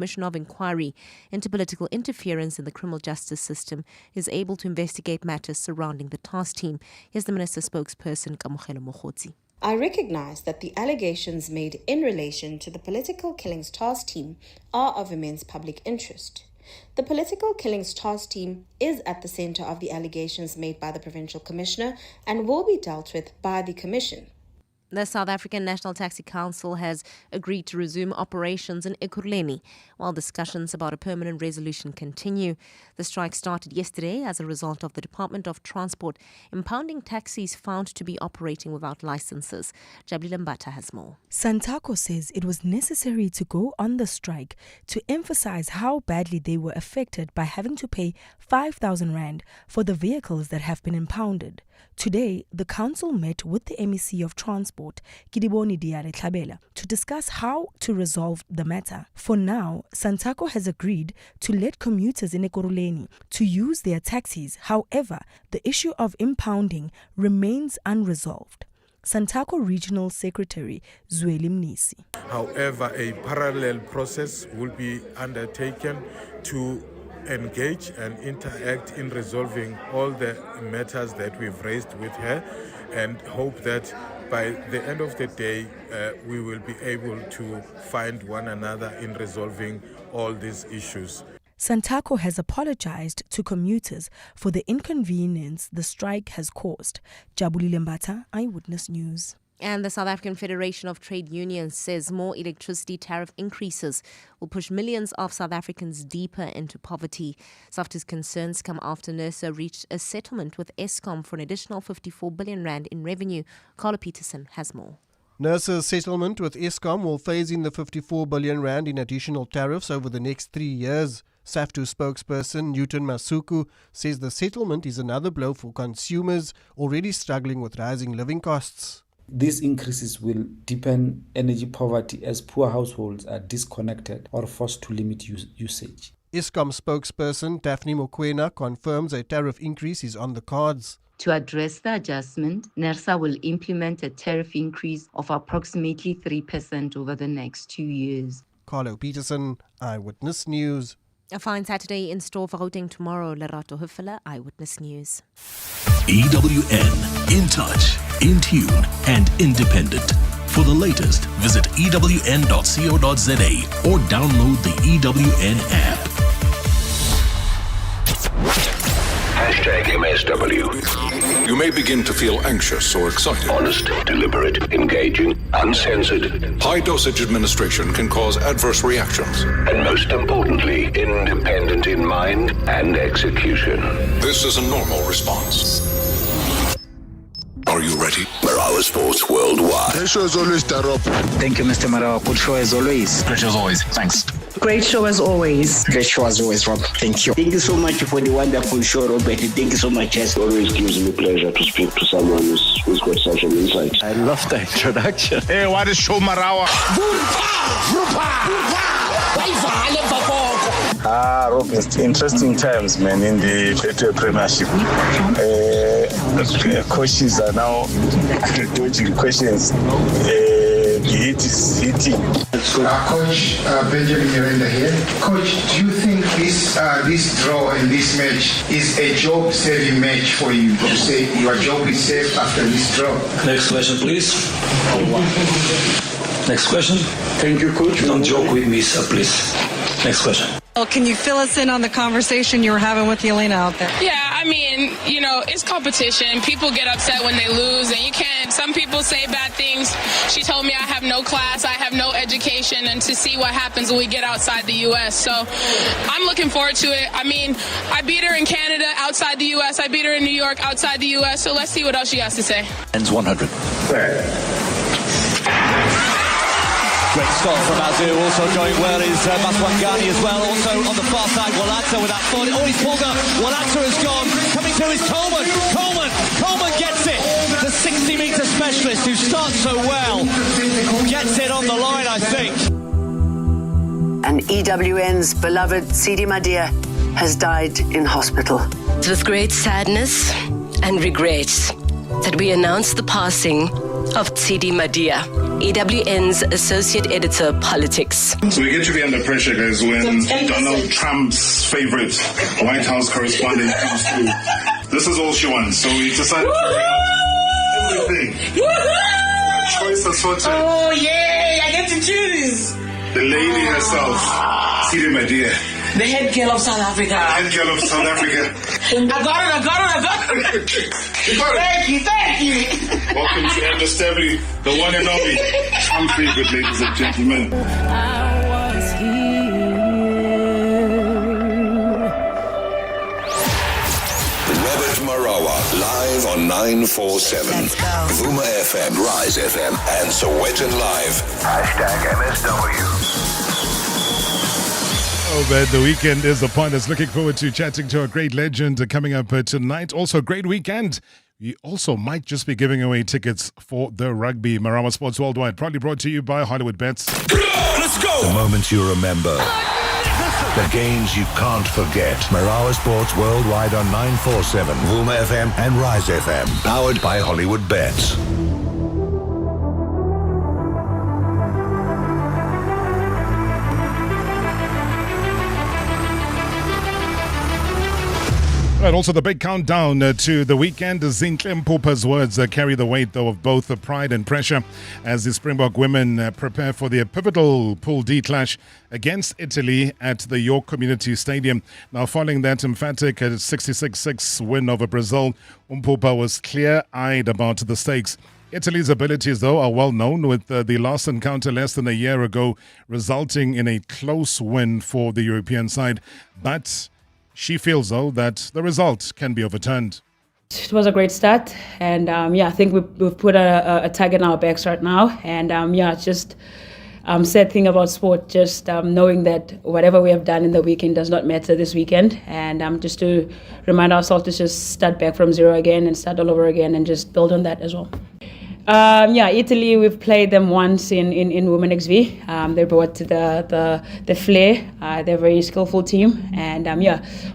Commission of Inquiry into Political Interference in the Criminal Justice System is able to investigate matters surrounding the task team. Here's the Minister's spokesperson, Kamogelo Mogotsi. I recognize that the allegations made in relation to the Political Killings Task Team are of immense public interest. The Political Killings Task Team is at the center of the allegations made by the Provincial Commissioner and will be dealt with by the Commission. The South African National Taxi Council has agreed to resume operations in Ekurhuleni while discussions about a permanent resolution continue. The strike started yesterday as a result of the Department of Transport impounding taxis found to be operating without licenses. Jabulile Mbata has more. Santaco says it was necessary to go on the strike to emphasize how badly they were affected by having to pay 5,000 rand for the vehicles that have been impounded. Today, the council met with the MEC of Transport, Kidiboni Diare Tlhabela, to discuss how to resolve the matter. For now, Santaco has agreed to let commuters in Ekurhuleni to use their taxis. However, the issue of impounding remains unresolved. Santaco Regional Secretary Zweli Mnisi. However, a parallel process will be undertaken to engage and interact in resolving all the matters that we've raised with her, and hope that by the end of the day we will be able to find one another in resolving all these issues. Santaco has apologized to commuters for the inconvenience the strike has caused. Jabulile Mbata, Eyewitness News. And the South African Federation of Trade Unions says more electricity tariff increases will push millions of South Africans deeper into poverty. SAFTU's concerns come after NERSA reached a settlement with Eskom for an additional 54 billion rand in revenue. Carla Peterson has more. NERSA's settlement with Eskom will phase in the 54 billion rand in additional tariffs over the next 3 years. SAFTU spokesperson Newton Masuku says the settlement is another blow for consumers already struggling with rising living costs. These increases will deepen energy poverty as poor households are disconnected or forced to limit usage. Eskom spokesperson Daphne Mokoena confirms a tariff increase is on the cards. To address the adjustment, NERSA will implement a tariff increase of approximately 3% over the next 2 years. Carlo Peterson, Eyewitness News. A fine Saturday in store for Gauteng tomorrow. Lerato Hufela, Eyewitness News. EWN, in touch, in tune and independent. For the latest, visit ewn.co.za or download the EWN app. #MSW. You may begin to feel anxious or excited. Honest, deliberate, engaging, uncensored. High dosage administration can cause adverse reactions. And most importantly, independent in mind and execution. This is a normal response. Are you ready? Marawa Sports Worldwide. The show is always Tarop. Thank you, Mr. Marawa. Good show as always. Great show as always. Thanks. Great show as always. Great show as always, Rob. Thank you. Thank you so much for the wonderful show, Robert. Thank you so much. It always gives me pleasure to speak to someone who's got such an insight. I love the introduction. Hey, what is show Marawa? Rob, it's interesting times, man, in the Premiership. Coaches are now dodging questions. The heat is hitting. Coach Benjamin Miranda here. Coach, do you think this draw and this match is a job-saving match for you? To say your job is safe after this draw? Next question, please. Next question. Thank you, Coach. Don't joke with me, sir, please. Next question. Well, can you fill us in on the conversation you were having with Yelena out there? Yeah, I mean, it's competition. People get upset when they lose, and you can't. Some people say bad things. She told me I have no class, I have no education, and to see what happens when we get outside the U.S. So I'm looking forward to it. I mean, I beat her in Canada outside the U.S. I beat her in New York outside the U.S. So let's see what else she has to say. Ends 100. Great start from Azu, also going well is Maswangani as well, also on the far side, Walata with that 40, he's pulled up, Walata has gone, coming through is Coleman gets it, the 60-metre specialist who starts so well, gets it on the line, I think. And EWN's beloved Sidi Madia has died in hospital. It's with great sadness and regret that we announce the passing of Tsidi Madia, EWN's Associate Editor, Politics. So we get to be under pressure, guys, when Donald Trump's favorite White House correspondent comes through. This is all she wants, so we decided to carry out everything. Choice assorted. Oh, yay! I get to choose. The lady herself, Tsidi Madia. The head girl of South Africa. Head girl of South Africa. I got it. Thank you. Welcome to Understandably, the one and only Trump favorite, ladies and gentlemen. Marawa, live on 947. Vuma FM, Rise FM, and Sowetan Live. #MSW. Oh, man, the weekend is upon us. Looking forward to chatting to a great legend coming up tonight. Also, great weekend. We also might just be giving away tickets for the rugby. Marawa Sports Worldwide, proudly brought to you by Hollywood Bets. Let's go! The moments you remember. The games you can't forget. Marawa Sports Worldwide on 947, Vuma FM and Rise FM. Powered by Hollywood Bets. Right, also the big countdown to the weekend. Zinhle Mpupa's words carry the weight, though, of both pride and pressure as the Springbok women prepare for their pivotal Pool D clash against Italy at the York Community Stadium. Now, following that emphatic 66-6 win over Brazil, Mpupa was clear-eyed about the stakes. Italy's abilities, though, are well known, with the last encounter less than a year ago resulting in a close win for the European side. But she feels, though, that the result can be overturned. It was a great start, and I think we've put a tag in our backs right now, and it's just sad thing about sport, just knowing that whatever we have done in the weekend does not matter this weekend, and just to remind ourselves to just start back from zero again and start all over again and just build on that as well. Italy, we've played them once in Women XV. They brought the flair. They're a very skillful team, and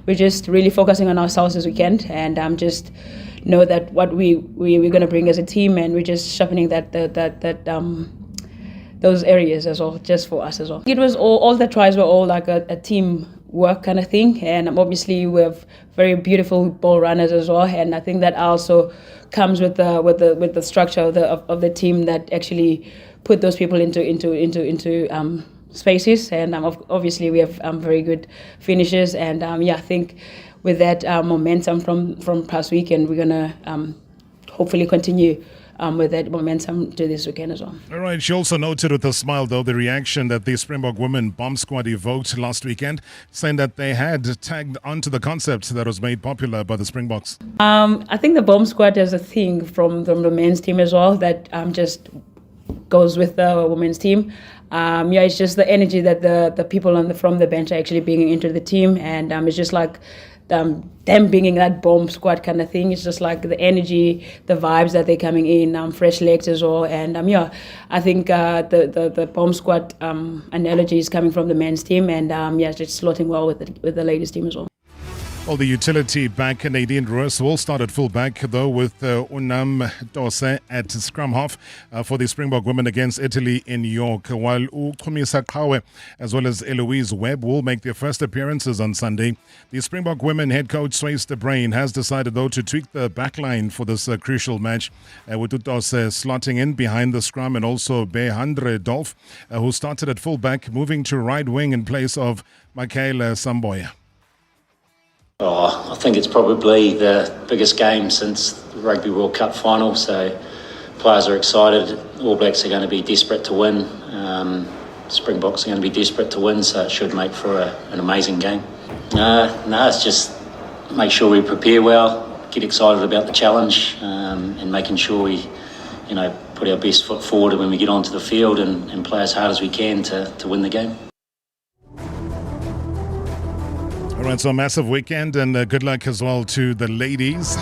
we're just really focusing on ourselves this weekend, and just know that what we're going to bring as a team, and we're just sharpening those areas as well, just for us as well. It was all the tries were all like a team work kind of thing, and obviously we have very beautiful ball runners as well, and I think that also comes with the structure of the team that actually put those people into spaces, and obviously we have very good finishes, and I think with that momentum from past weekend, we're gonna hopefully continue with that momentum to this weekend as well. All right. She also noted with a smile, though, the reaction that the Springbok women bomb squad evoked last weekend, saying that they had tagged onto the concept that was made popular by the Springboks. I think the bomb squad is a thing from the men's team as well that just goes with the women's team. It's just the energy that the people from the bench are actually bringing into the team, and it's just like them being in that bomb squad kind of thing. It's just like the energy, the vibes that they're coming in, fresh legs as well. And I think the bomb squad analogy is coming from the men's team, and it's slotting well with the ladies team as well. Well, the utility back Nadine Roos will start at fullback, though, with Unam Dose at scrum half for the Springbok women against Italy in York, while Ukumisa Kawe as well as Eloise Webb will make their first appearances on Sunday. The Springbok women head coach Swayce de Bruin has decided, though, to tweak the backline for this crucial match, with Dose slotting in behind the scrum, and also Behandre Dolph, who started at fullback, moving to right wing in place of Michaela Samboya. I think it's probably the biggest game since the Rugby World Cup final, so players are excited. All Blacks are going to be desperate to win. Springboks are going to be desperate to win, so it should make for an amazing game. It's just make sure we prepare well, get excited about the challenge, and making sure we, put our best foot forward when we get onto the field and play as hard as we can to win the game. All right, so a massive weekend, and good luck as well to the ladies.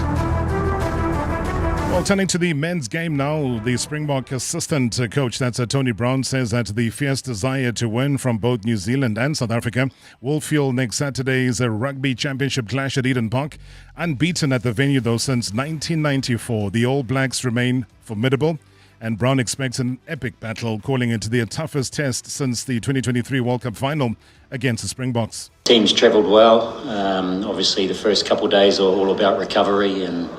Well, turning to the men's game now, the Springbok assistant coach, that's Tony Brown, says that the fierce desire to win from both New Zealand and South Africa will fuel next Saturday's Rugby Championship clash at Eden Park. Unbeaten at the venue, though, since 1994, the All Blacks remain formidable and Brown expects an epic battle, calling it their toughest test since the 2023 World Cup final against the Springboks. Team's travelled well. Obviously, the first couple of days are all about recovery and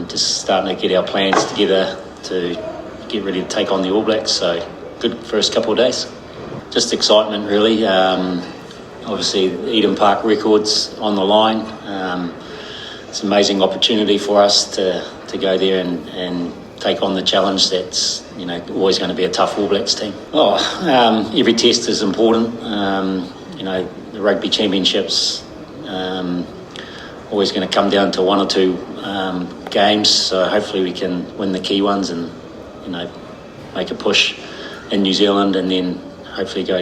just starting to get our plans together to get ready to take on the All Blacks. So, good first couple of days. Just excitement, really. Obviously, Eden Park records on the line. It's an amazing opportunity for us to go there and take on the challenge that's always going to be a tough All Blacks team. Every test is important. The rugby championships always going to come down to one or two games. So hopefully we can win the key ones and make a push in New Zealand, and then hopefully go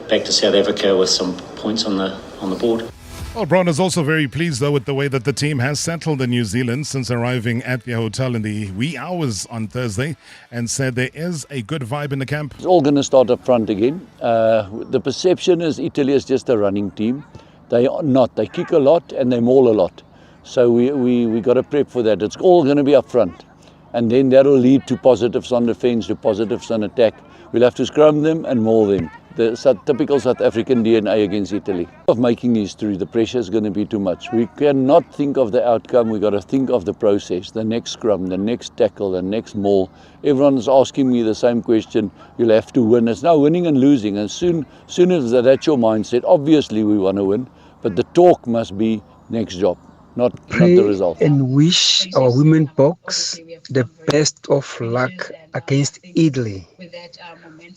back to South Africa with some points on the board. Well, Brown is also very pleased, though, with the way that the team has settled in New Zealand since arriving at their hotel in the wee hours on Thursday, and said there is a good vibe in the camp. It's all going to start up front again. The perception is Italy is just a running team. They are not. They kick a lot and they maul a lot. So we got to prep for that. It's all going to be up front. And then that will lead to positives on defence, to positives on attack. We'll have to scrum them and maul them. The typical South African DNA against Italy. Of making history, the pressure is going to be too much. We cannot think of the outcome, we got to think of the process, the next scrum, the next tackle, the next maul. Everyone's asking me the same question, you'll have to win. It's now winning and losing, and soon as that's your mindset, obviously we want to win, but the talk must be next job, not the result. And wish our women box the best of luck against Italy.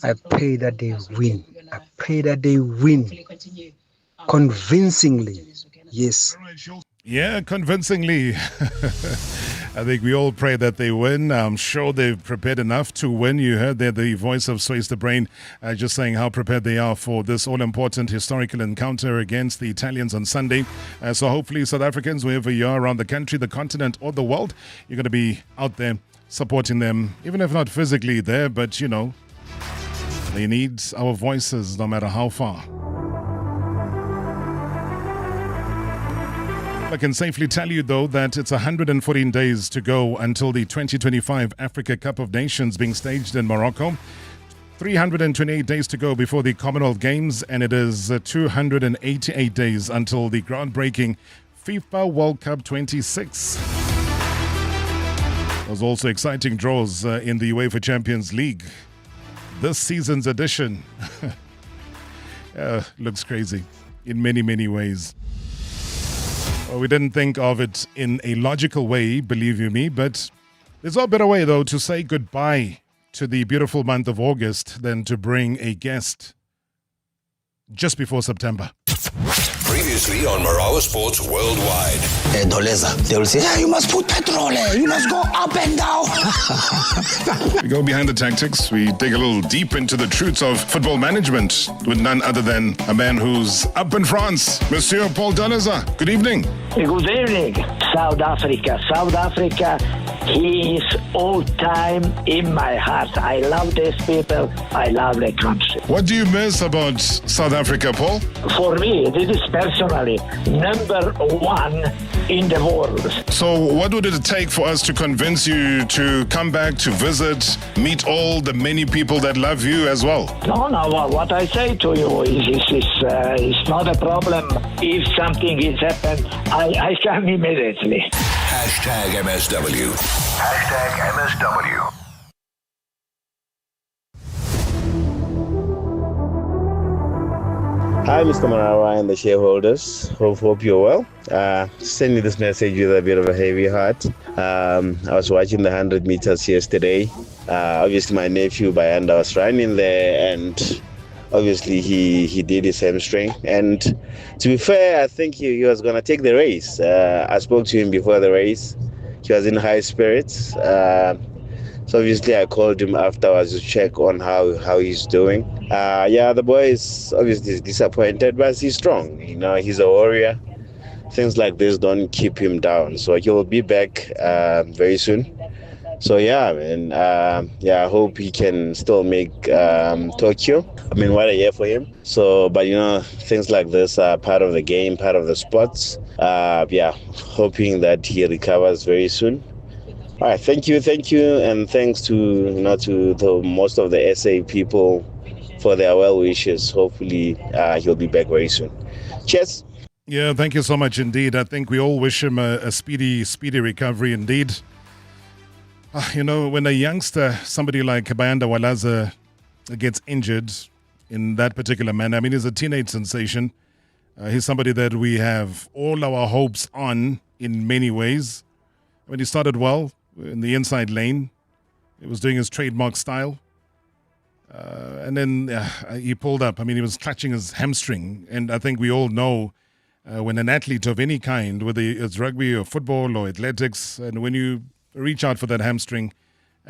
I pray that they win. I pray that they win convincingly. Yes. Yeah, convincingly. I think we all pray that they win. I'm sure they've prepared enough to win. You heard there the voice of Sways the Brain just saying how prepared they are for this all-important historical encounter against the Italians on Sunday. So hopefully South Africans, wherever you are around the country, the continent or the world, you're going to be out there supporting them, even if not physically there, but they need our voices no matter how far. I can safely tell you, though, that it's 114 days to go until the 2025 Africa Cup of Nations being staged in Morocco. 328 days to go before the Commonwealth Games, and it is 288 days until the groundbreaking FIFA World Cup 26. There's also exciting draws in the UEFA Champions League. This season's edition looks crazy in many, many ways. Well, we didn't think of it in a logical way, believe you me, but there's no better way, though, to say goodbye to the beautiful month of August than to bring a guest just before September. Previously on Marawa Sports Worldwide. They will say, you must put petrol, you must go up and down. We go behind the tactics. We dig a little deep into the truths of football management with none other than a man who's up in France, Monsieur Paul Daleza. Good evening. Good evening. South Africa. He is all time in my heart. I love these people. I love the country. What do you miss about South Africa, Paul? For me, this is personally number one in the world. So what would it take for us to convince you to come back, to visit, meet all the many people that love you as well? No, what I say to you is not a problem. If something is happened, I come immediately. Hashtag MSW. Hashtag MSW. Hi, Mr. Marawa and the shareholders. Hope you're well. Sending this message with a bit of a heavy heart. I was watching the 100 meters yesterday. Obviously, my nephew Bayanda was running there, and obviously he did his hamstring. And to be fair, I think he was going to take the race. I spoke to him before the race. He was in high spirits. So obviously I called him afterwards to check on how he's doing. The boy is obviously disappointed, but he's strong. He's a warrior. Things like this don't keep him down. So he'll be back very soon. So I hope he can still make Tokyo. What a year for him. So, but things like this are part of the game, part of the sports. Hoping that he recovers very soon. All right, thank you, and thanks to the most of the SA people for their well wishes. Hopefully, he'll be back very soon. Cheers. Yeah, thank you so much indeed. I think we all wish him a speedy recovery indeed. When a youngster, somebody like Bayanda Walaza, gets injured in that particular manner, I mean, he's a teenage sensation. He's somebody that we have all our hopes on in many ways. When he started well in the inside lane, he was doing his trademark style. And then he pulled up. I mean, he was clutching his hamstring. And I think we all know when an athlete of any kind, whether it's rugby or football or athletics, and when you reach out for that hamstring,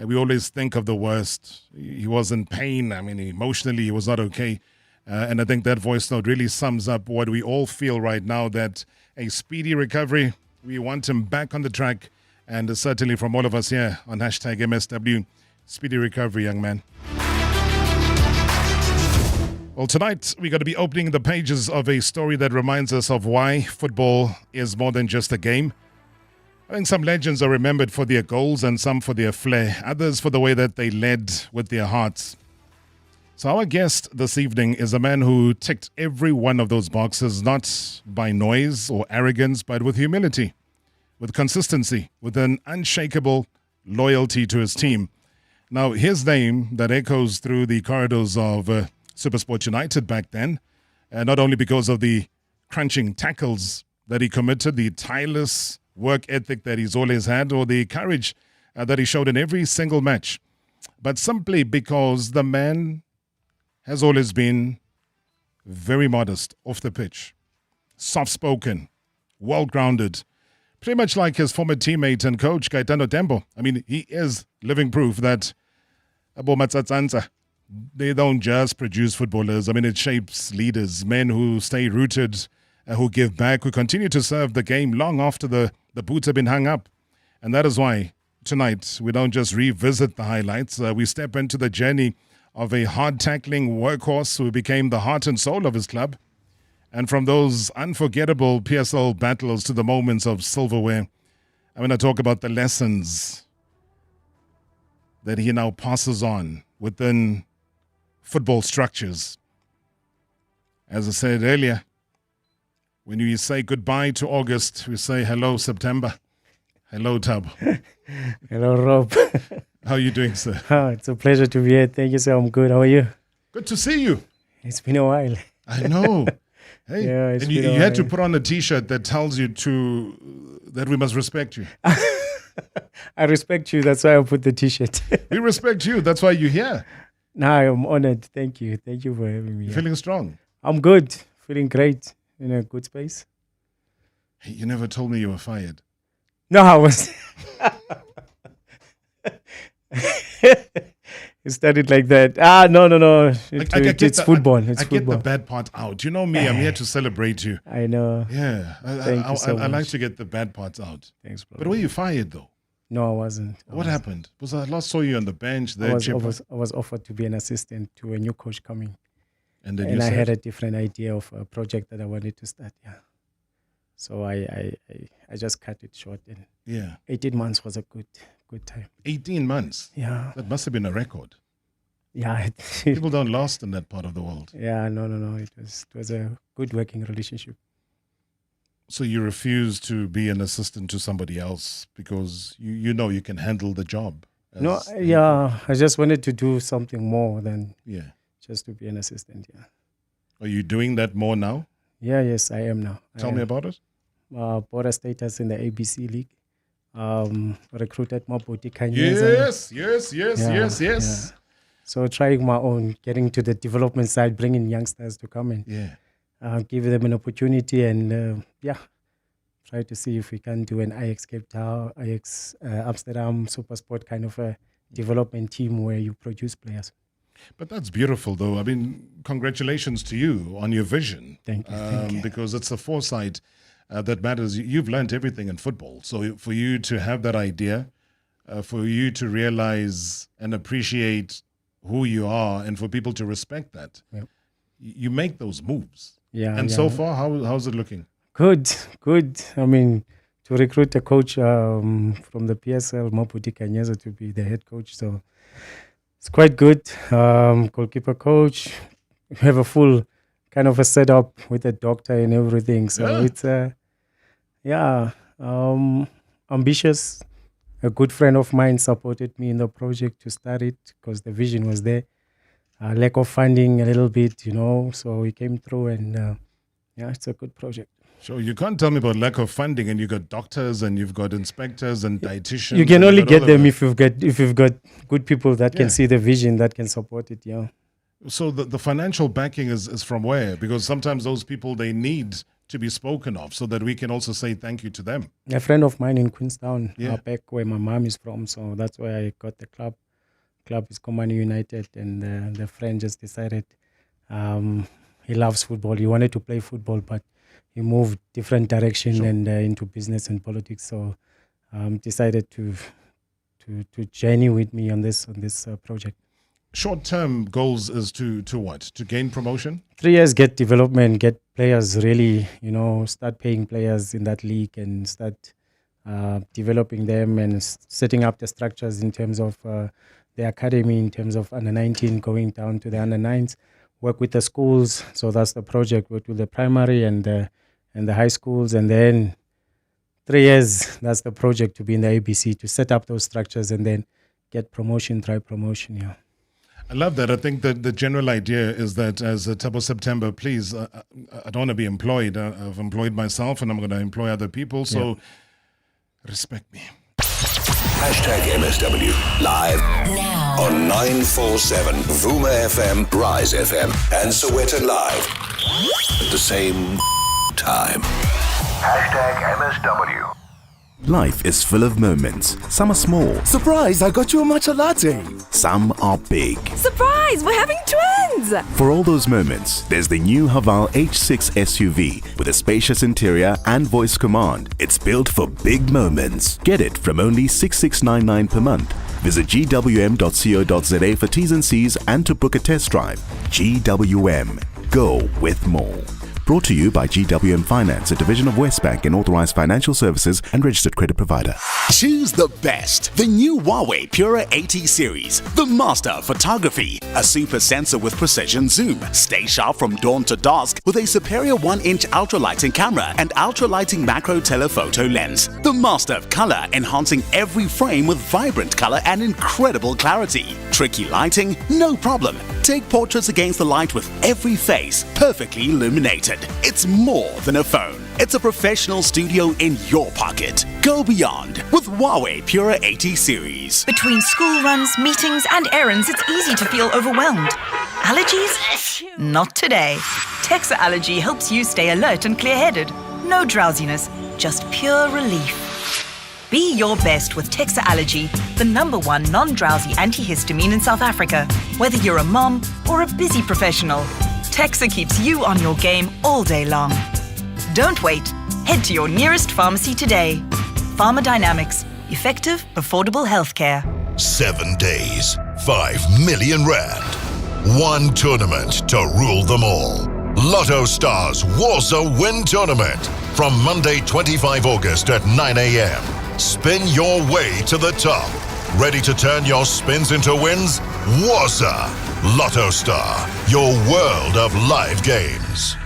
we always think of the worst. He was in pain. I mean, emotionally, he was not okay. And I think that voice note really sums up what we all feel right now, that a speedy recovery. We want him back on the track. And certainly from all of us here on #MSW, speedy recovery, young man. Well, tonight we're going to be opening the pages of a story that reminds us of why football is more than just a game. I think some legends are remembered for their goals and some for their flair, others for the way that they led with their hearts. So our guest this evening is a man who ticked every one of those boxes, not by noise or arrogance, but with humility, with consistency, with an unshakable loyalty to his team. Now, his name that echoes through the corridors of SuperSport United back then, not only because of the crunching tackles that he committed, the tireless work ethic that he's always had, or the courage that he showed in every single match, but simply because the man has always been very modest off the pitch, soft-spoken, well-grounded, pretty much like his former teammate and coach, Gaetano Tembo. I mean, he is living proof that Abo Matsatsantsa, they don't just produce footballers. I mean, it shapes leaders, men who stay rooted, who give back, who continue to serve the game long after the boots have been hung up. And that is why tonight we don't just revisit the highlights. We step into the journey of a hard-tackling workhorse who became the heart and soul of his club. And from those unforgettable PSL battles to the moments of silverware, I'm going to talk about the lessons that he now passes on within football structures. As I said earlier, when we say goodbye to August, we say hello, September. Hello, Thabo. Hello, Rob. How are you doing, sir? Oh, it's a pleasure to be here. Thank you, sir. I'm good. How are you? Good to see you. It's been a while. I know. Hey, yeah, and you had to put on a T-shirt that tells you that we must respect you. I respect you. That's why I put the T-shirt. We respect you. That's why you're here. No, I'm honored. Thank you. Thank you for having me. You're feeling strong? I'm good. Feeling great. In a good space. Hey, you never told me you were fired. No, I was. It started like that. No. It's football. It's football. Get the bad part out. You know me. I'm here to celebrate you. I know. Yeah. I like to get the bad parts out. Thanks, bro. But were you fired though? No, I wasn't. What happened? Because I last saw you on the bench there. I was offered to be an assistant to a new coach coming. And then I had a different idea of a project that I wanted to start. Yeah. So I just cut it short. And 18 months was a good time. 18 months? Yeah. That must have been a record. Yeah. People don't last in that part of the world. Yeah, no. It was a good working relationship. So you refused to be an assistant to somebody else because you know you can handle the job? I just wanted to do something more than just to be an assistant, yeah. Are you doing that more now? Yes, I am now. Tell me about it. Border status in the ABC League. Recruited Maboti Kanyeza. Yes. Yeah. So trying my own, getting to the development side, bringing youngsters to come and give them an opportunity and try to see if we can do an Ajax Cape Town, Ajax Amsterdam SuperSport kind of a development team where you produce players. But that's beautiful, though. I mean, congratulations to you on your vision. Thank you. Because it's the foresight that matters. You've learned everything in football. So for you to have that idea, for you to realize and appreciate who you are, and for people to respect that, you make those moves. Yeah. And so far, how's it looking? Good. I mean, to recruit a coach from the PSL, Maputi Kanyezo, to be the head coach. So it's quite good. Goalkeeper coach. We have a full kind of a setup with a doctor and everything. So it's ambitious. A good friend of mine supported me in the project to start it because the vision was there. Lack of funding a little bit, so we came through and it's a good project. So you can't tell me about lack of funding, and you've got doctors and you've got inspectors and dietitians. You can only get them if you've got good people that can see the vision, that can support it. Yeah. So the financial backing is from where? Because sometimes those people, they need to be spoken of so that we can also say thank you to them. A friend of mine in Queenstown, back where my mom is from, so that's where I got the club. Club is Komani United, and the friend just decided he loves football. He wanted to play football, but he moved different direction and into business and politics. So decided to journey with me on this project. Short-term goals is to what? To gain promotion? 3 years, get development, get players really, start paying players in that league and start developing them and setting up the structures in terms of the academy, in terms of under-19 going down to the under-9s. Work with the schools, so that's the project. Work with the primary and the high schools, and then 3 years, that's the project, to be in the ABC, to set up those structures and then get promotion, try promotion, yeah. I love that. I think that the general idea is that as Thabo September, please, I don't want to be employed. I've employed myself and I'm going to employ other people, so respect me. #MSW live now on 947 Vuma FM, Rise FM, and Sowetan Live at the same time. #MSW. Life is full of moments. Some are small. Surprise, I got you a matcha latte. Some are big. Surprise, we're having twins. For all those moments, there's the new Haval H6 SUV with a spacious interior and voice command. It's built for big moments. Get it from only 6,699 per month. Visit gwm.co.za for T's and C's and to book a test drive. GWM. Go with more. Brought to you by GWM Finance, a division of Westbank and authorized financial services and registered credit provider. Choose the best. The new Huawei Pura 80 series. The master of photography. A super sensor with precision zoom. Stay sharp from dawn to dusk with a superior 1-inch ultralighting camera and ultralighting macro telephoto lens. The master of color, enhancing every frame with vibrant color and incredible clarity. Tricky lighting? No problem. Take portraits against the light with every face perfectly illuminated. It's more than a phone. It's a professional studio in your pocket. Go beyond with Huawei Pura 80 series. Between school runs, meetings, and errands, it's easy to feel overwhelmed. Allergies? Not today. Texa Allergy helps you stay alert and clear-headed. No drowsiness, just pure relief. Be your best with Texa Allergy, the #1 non-drowsy antihistamine in South Africa. Whether you're a mom or a busy professional, Texa keeps you on your game all day long. Don't wait. Head to your nearest pharmacy today. Pharmadynamics. Effective, affordable healthcare. 7 days, 5 million rand. One tournament to rule them all. Lotto Stars Warsaw Win Tournament from Monday 25 August at 9 a.m. Spin your way to the top. Ready to turn your spins into wins? Warsaw. Lotto Star, your world of live games.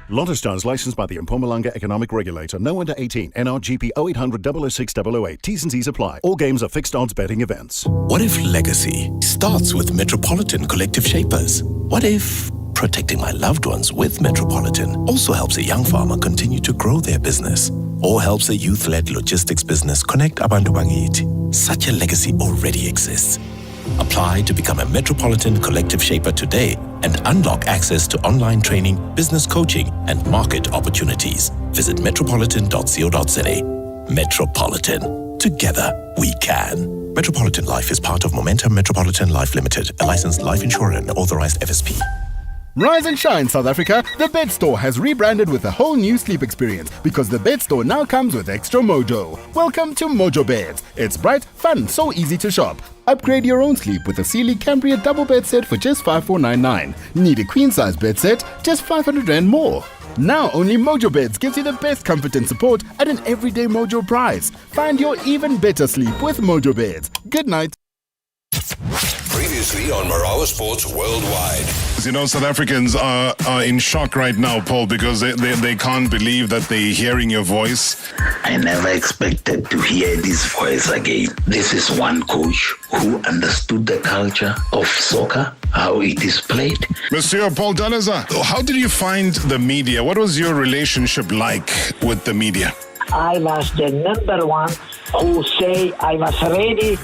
Lotto Stars licensed by the Mpumalanga Economic Regulator. No under 18. NRGP 0800 006 008. T's and C's apply. All games are fixed odds betting events. What if legacy starts with Metropolitan Collective Shapers? What if protecting my loved ones with Metropolitan also helps a young farmer continue to grow their business? Or helps a youth-led logistics business connect abantu bangithi? Such a legacy already exists. Apply to become a Metropolitan Collective Shaper today and unlock access to online training, business coaching, and market opportunities. Visit metropolitan.co.za. Metropolitan. Together, we can. Metropolitan Life is part of Momentum Metropolitan Life Limited, a licensed life insurer and authorized FSP. Rise and shine, South Africa. The Bed Store has rebranded with a whole new sleep experience because the Bed Store now comes with extra mojo. Welcome to Mojo Beds. It's bright, fun, so easy to shop. Upgrade your own sleep with a Sealy Cambria double bed set for just 5,499. Need a queen size bed set? Just 500 Rand more. Now only MojoBeds gives you the best comfort and support at an everyday Mojo price. Find your even better sleep with MojoBeds. Good night. Previously on Marawa Sports Worldwide. You know, South Africans are in shock right now, Paul, because they can't believe that they're hearing your voice. I never expected to hear this voice again. This is one coach who understood the culture of soccer, how it is played. Monsieur Paul Dalaza, how did you find the media? What was your relationship like with the media? I was the number one who say I was ready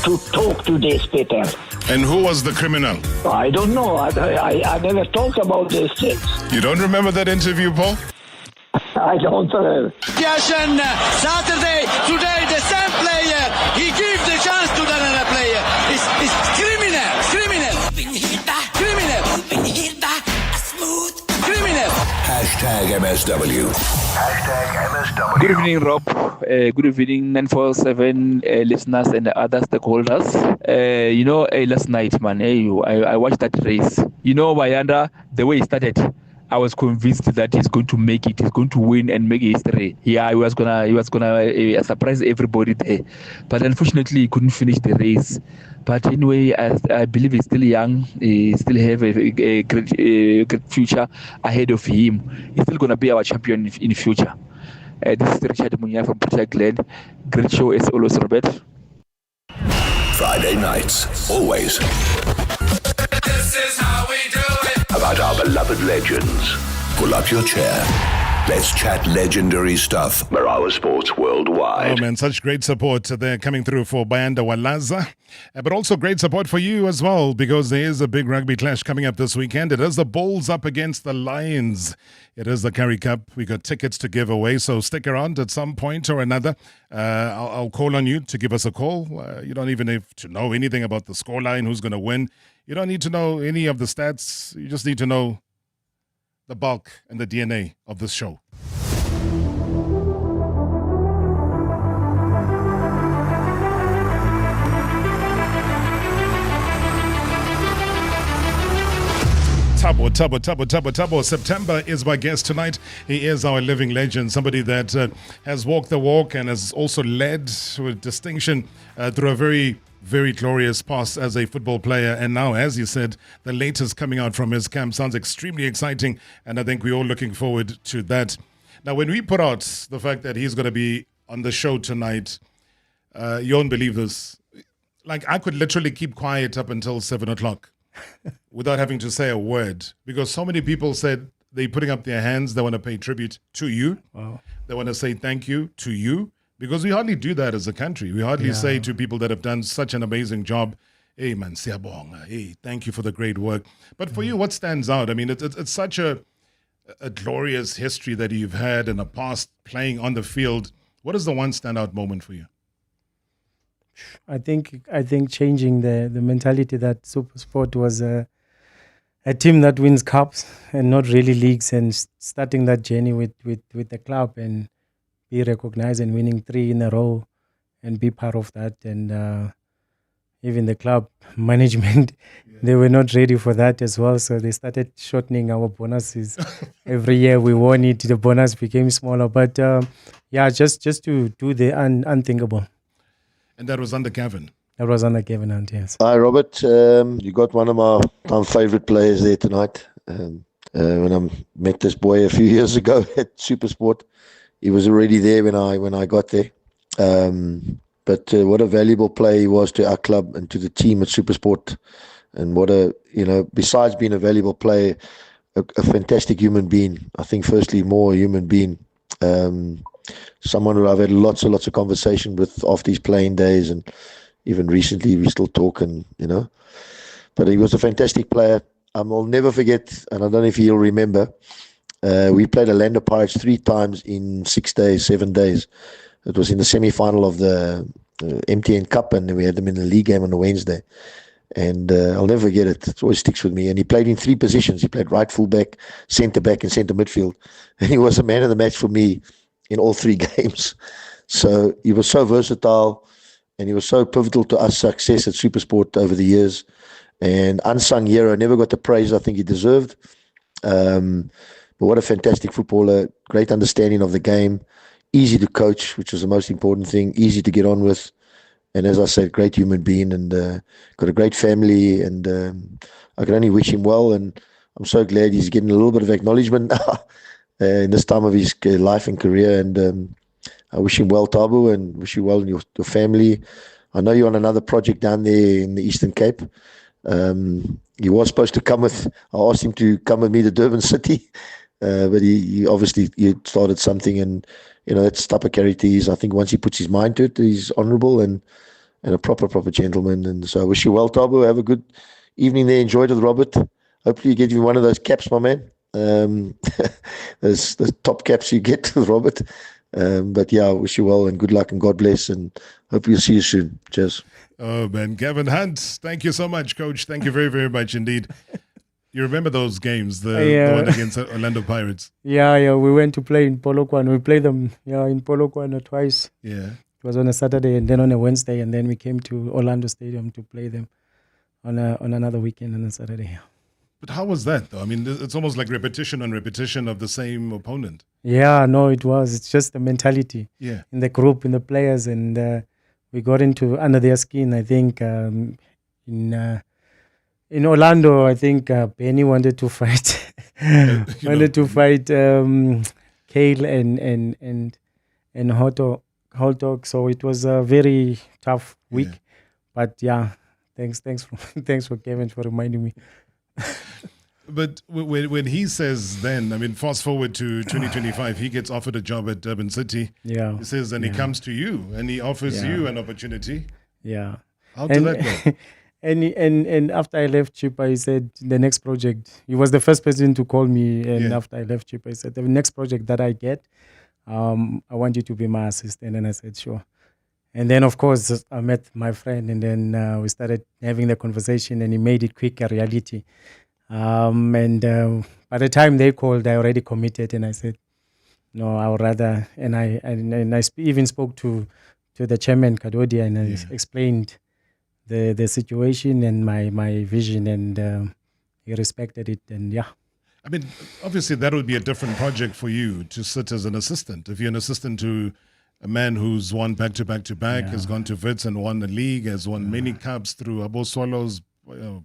to talk to these people. And who was the criminal? I don't know. I never talked about these things. You don't remember that interview, Paul? I don't. Saturday, today, the same player. He gives the chance to another player. It's criminal. Hashtag MSW. Hashtag MSW. Good evening, Rob. Good evening, 947 listeners and other stakeholders. Last night, man, I watched that race. Bayanda, the way he started, I was convinced that he's going to make it. He's going to win and make history. Yeah, he was gonna surprise everybody there. But unfortunately, he couldn't finish the race. But anyway, I believe he's still young. He still have a great future ahead of him. He's still gonna be our champion in the future. This is Richard Munya from Protect Glen. Great show as always, Robert. Friday nights, always. This is how we do it. About our beloved legends. Pull up your chair. Let's chat legendary stuff. Marawa Sports Worldwide. Oh man, such great support there coming through for Bayanda Walaza. But also great support for you as well, because there is a big rugby clash coming up this weekend. It is the Bulls up against the Lions. It is the Currie Cup. We got tickets to give away, so stick around at some point or another. I'll call on you to give us a call. You don't even have to know anything about the scoreline, who's going to win. You don't need to know any of the stats. You just need to know the bulk and the DNA of this show. Thabo September is my guest tonight. He is our living legend, somebody that has walked the walk and has also led with distinction through a very, very glorious past as a football player. And now, as you said, the latest coming out from his camp sounds extremely exciting, and I think we're all looking forward to that. Now, when we put out the fact that he's going to be on the show tonight, you won't believe this. Like, I could literally keep quiet up until 7 o'clock. Without having to say a word, because so many people said they're putting up their hands, they want to pay tribute to you. Wow. They want to say thank you to you, because we hardly do that as a country. We hardly say to people that have done such an amazing job, hey man, siyabonga, hey, thank you for the great work. But for you, what stands out? I mean, it's such a glorious history that you've had in the past playing on the field. What is the one standout moment for you? I think changing the mentality that SuperSport was a team that wins cups and not really leagues, and starting that journey with the club and be recognized and winning 3 in a row and be part of that. And even the club management, they were not ready for that as well. So they started shortening our bonuses. Every year we won it, the bonus became smaller. But just to do the unthinkable. And that was under Kevin. That was under Kevin Hunt, yes. Hi, Robert. You got one of my favourite players there tonight. When I met this boy a few years ago at SuperSport, he was already there when I got there. But what a valuable player he was to our club and to the team at SuperSport. And what besides being a valuable player, a fantastic human being. I think firstly more a human being. Someone who I've had lots of conversation with after his playing days, and even recently we still talk, and but he was a fantastic player. I'll never forget, and I don't know if he'll remember, we played Orlando Pirates 3 times in 7 days. It was in the semi-final of the MTN Cup, and we had them in the league game on a Wednesday. And I'll never forget it. It always sticks with me. And he played in 3 positions. He played right fullback, centre back, and centre midfield. And he was a man of the match for me in all 3 games. So he was so versatile, and he was so pivotal to our success at SuperSport over the years. And unsung hero, never got the praise I think he deserved. But what a fantastic footballer, great understanding of the game, easy to coach, which was the most important thing, easy to get on with. And as I said, great human being, and got a great family, and I can only wish him well. And I'm so glad he's getting a little bit of acknowledgement in this time of his life and career. And I wish him well, Thabo, and wish you well in your family. I know you're on another project down there in the Eastern Cape. He was supposed to come with, I asked him to come with me to Durban City, but he obviously started something, and that's the type of character he is. I think once he puts his mind to it, he's honourable and a proper gentleman. And so I wish you well, Thabo. Have a good evening there. Enjoy it with Robert. Hopefully you get you one of those caps, my man. Those top caps you get with Robert. But yeah, I wish you well and good luck and God bless, and hope you'll see you soon. Cheers. Oh man, Gavin Hunt, thank you so much, Coach. Thank you very, very much indeed. You remember those games, the one against Orlando Pirates? Yeah, we went to play in Polokwane. We played them in Polokwane twice. Yeah. It was on a Saturday and then on a Wednesday, and then we came to Orlando Stadium to play them on another weekend on a Saturday. But how was that, though? I mean, it's almost like repetition on repetition of the same opponent. Yeah, no, it was. It's just the mentality in the group, in the players, and we got under their skin. I think in Orlando, I think Benny wanted to fight, fight Kale and Hot Dog. So it was a very tough week. Yeah. But yeah, thanks for Kevin for reminding me. But when he says then, I mean, fast forward to 2025, he gets offered a job at Durban City. Yeah. He says, and he comes to you and he offers you an opportunity. Yeah. How did that go? And after I left Chippa, he said, the next project, he was the first person to call me. And after I left Chippa, he said, the next project that I get, I want you to be my assistant. And I said, sure. And then, of course, I met my friend, and then we started having the conversation, and he made it quick a reality. And by the time they called, I already committed, and I said, no, I would rather. And I even spoke to the chairman, Kadodi, and I explained the situation and my vision, and he respected it. And yeah. I mean, obviously, that would be a different project for you to sit as an assistant. If you're an assistant to a man who's won back-to-back, has gone to Wits and won the league, has won many cups through Abo Swallows,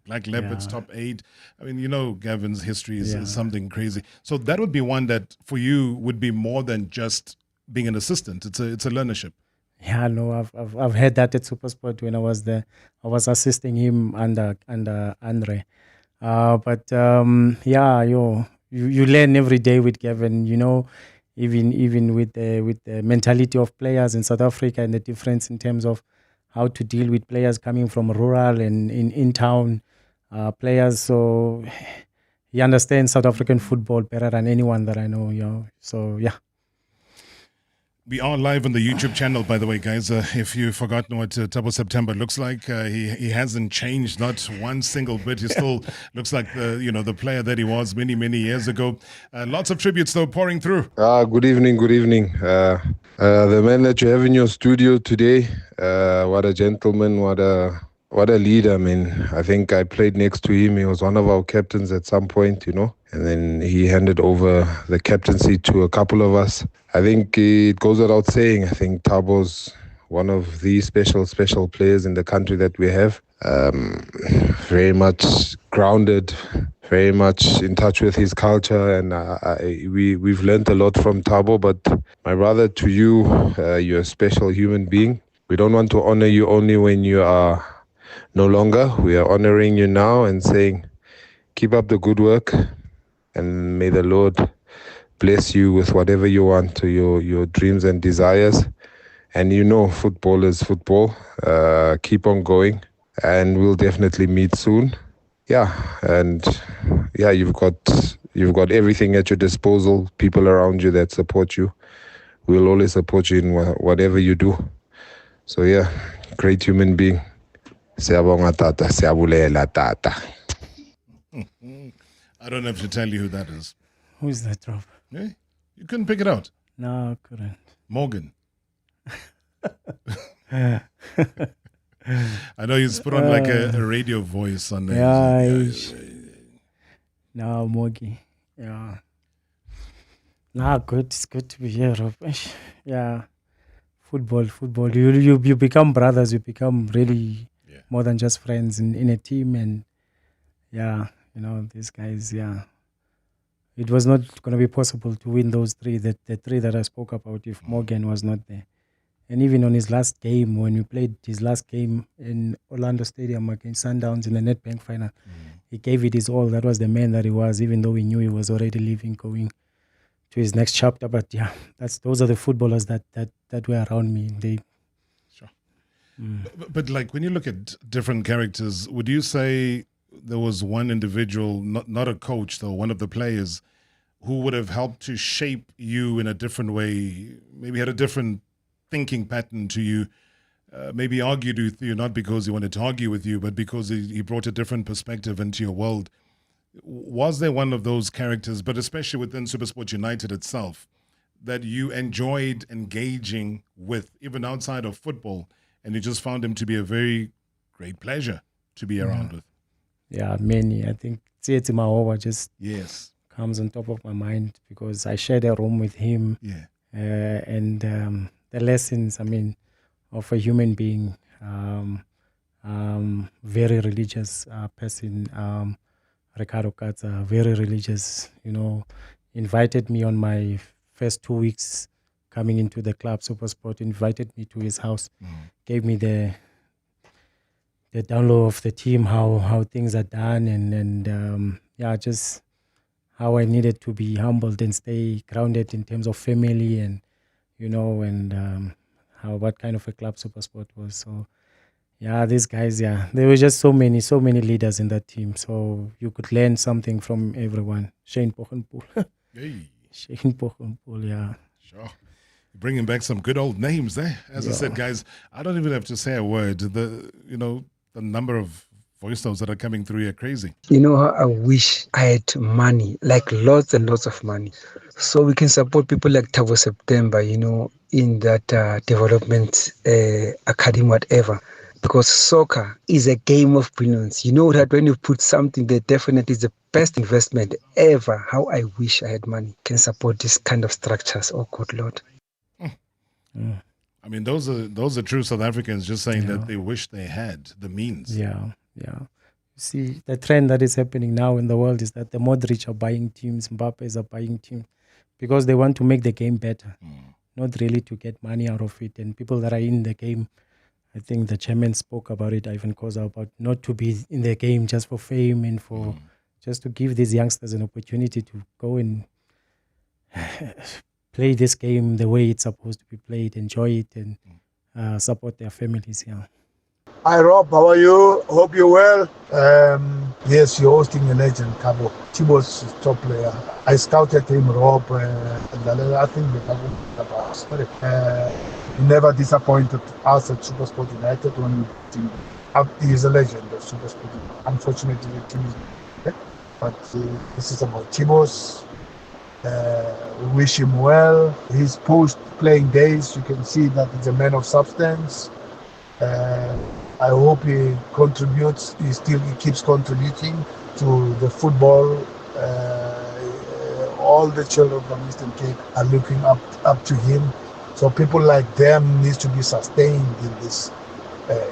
Black Leopards, top 8. I mean, Gavin's history is something crazy. So that would be one that for you would be more than just being an assistant. It's a learnership. Yeah, no, I've had that at SuperSport when I was there. I was assisting him under Andre. But you learn every day with Gavin, even with the mentality of players in South Africa and the difference in terms of how to deal with players coming from rural and in-town players. So he understands South African football better than anyone that I know. So, yeah. We are live on the YouTube channel, by the way, guys. If you've forgotten what Thabo September looks like, he hasn't changed, not one single bit. He still looks like the player that he was many, many years ago. Lots of tributes, though, pouring through. Good evening. The man that you have in your studio today, what a gentleman, what a leader. I mean, I think I played next to him. He was one of our captains at some point, and then he handed over the captaincy to a couple of us. I think it goes without saying, I think Thabo's one of the special players in the country that we have. Very much grounded, very much in touch with his culture, and we've learned a lot from Thabo. But my brother, to you, you're a special human being. We don't want to honor you only when you are no longer. We are honoring you now and saying, keep up the good work, and may the Lord bless you with whatever you want, to your dreams and desires. And football is football. Keep on going, and we'll definitely meet soon. You've got everything at your disposal, people around you that support you. We'll always support you in whatever you do. So great human being. Siyabonga tata, siyabulela tata. I don't have to tell you who that is. Who's that, Rob? Yeah? You couldn't pick it out? No, I couldn't. Morgan. I know he's put on like a radio voice on there. No, Morgie. Yeah. Good. It's good to be here, Rob. Yeah, football. You become brothers. You become really more than just friends in a team. And yeah, these guys. Yeah, it was not going to be possible to win those three. The three that I spoke about if Morgan was not there. And even on his last game, when we played his last game in Orlando Stadium against Sundowns in the Nedbank final, he gave it his all. That was the man that he was, even though we knew he was already leaving, going to his next chapter. But yeah, those are the footballers that were around me. But like when you look at different characters, would you say there was one individual, not a coach though, one of the players who would have helped to shape you in a different way, maybe had a different thinking pattern to you, maybe argued with you, not because he wanted to argue with you, but because he brought a different perspective into your world? Was there one of those characters, but especially within SuperSport United itself, that you enjoyed engaging with, even outside of football, and you just found him to be a very great pleasure to be around with? Yeah, many. I think Tsietsi Mahova just comes on top of my mind because I shared a room with him. Yeah. And the lessons, of a human being, very religious person, Ricardo Katza, very religious, invited me on my first 2 weeks coming into the club, SuperSport, invited me to his house, gave me the download of the team, how things are done, and just how I needed to be humbled and stay grounded in terms of family and, what kind of a club SuperSport was. So, yeah, these guys, there were just so many leaders in that team. So you could learn something from everyone. Shane Pochenpoel. Shane Pochenpoel, yeah. Sure. Bringing back some good old names there. As I said, guys, I don't even have to say a word. The number of voice notes that are coming through here crazy. I wish I had money, like lots and lots of money, so we can support people like Thabo September, in that development academy, whatever. Because soccer is a game of brilliance. You know that when you put something there, definitely is the best investment ever. How I wish I had money, can support this kind of structures. Oh, good Lord. I mean, those are true South Africans just saying that they wish they had the means. Yeah. See, the trend that is happening now in the world is that the Modric are buying teams, Mbappe's are buying teams because they want to make the game better, not really to get money out of it. And people that are in the game, I think the chairman spoke about it, Ivan Koza, about not to be in the game just for fame and for just to give these youngsters an opportunity to go and play this game the way it's supposed to be played, enjoy it, and support their families. Yeah. Hi Rob, how are you? Hope you're well. Yes, you're hosting a legend, Thabo. Thibo's top player. I scouted him, Rob, and I think the Thabo. Sorry. He never disappointed us at SuperSport United when he is a legend of SuperSport. Unfortunately, the team is dead, but this is about Thibo's. We wish him well. His post-playing days, you can see that he's a man of substance. I hope he contributes. He keeps contributing to the football. All the children from Eastern Cape are looking up to him. So people like them needs to be sustained in this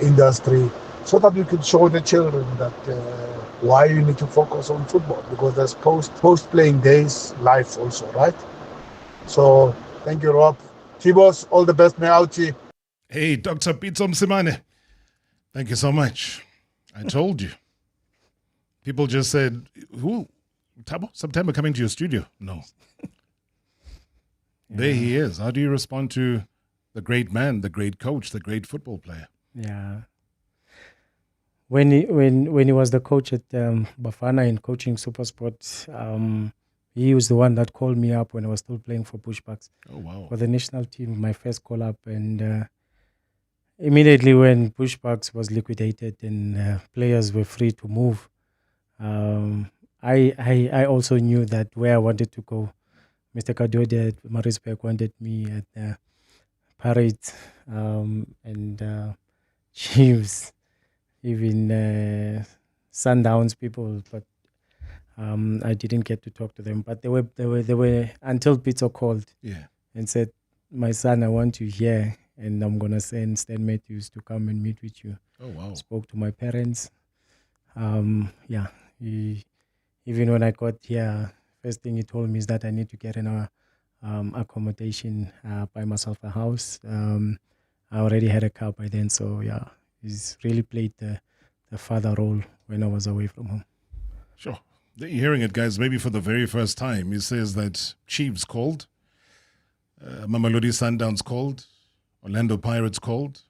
industry, so that we could show the children that why you need to focus on football, because there's post-playing days life also, right? So thank you, Rob. Tibos, all the best, Meauti. Hey, Dr. Pitso Msimane. Thank you so much. I told you. People just said, who? Thabo September coming to your studio? No. There he is. How do you respond to the great man, the great coach, the great football player? Yeah. When he was the coach at Bafana in coaching SuperSport, he was the one that called me up when I was still playing for Bushbucks. Oh, wow. For the national team, my first call up. And immediately when Bushbucks was liquidated and players were free to move, I also knew that where I wanted to go. Mr. Kadode at Maritzburg wanted me at the Parades and Chiefs, even Sundowns people. But I didn't get to talk to them, but they were until Peter called and said, "My son, I want you here, and I'm gonna send Stan Matthews to come and meet with you." Oh wow! Spoke to my parents. Even when I got here, first thing he told me is that I need to get an accommodation, buy myself a house. I already had a car by then, so he's really played the father role when I was away from home. Sure. You're hearing it, guys, maybe for the very first time. He says that Chiefs called, Mamelodi Sundowns called, Orlando Pirates called.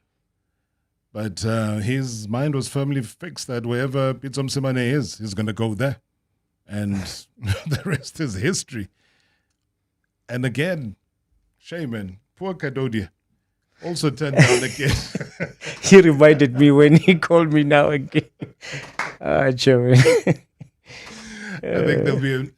But his mind was firmly fixed that wherever Pitso Msimane is, he's going to go there. And the rest is history. And again, Shaman, poor Kadodia, also turned down again. He reminded me when he called me now again. Shaman. I think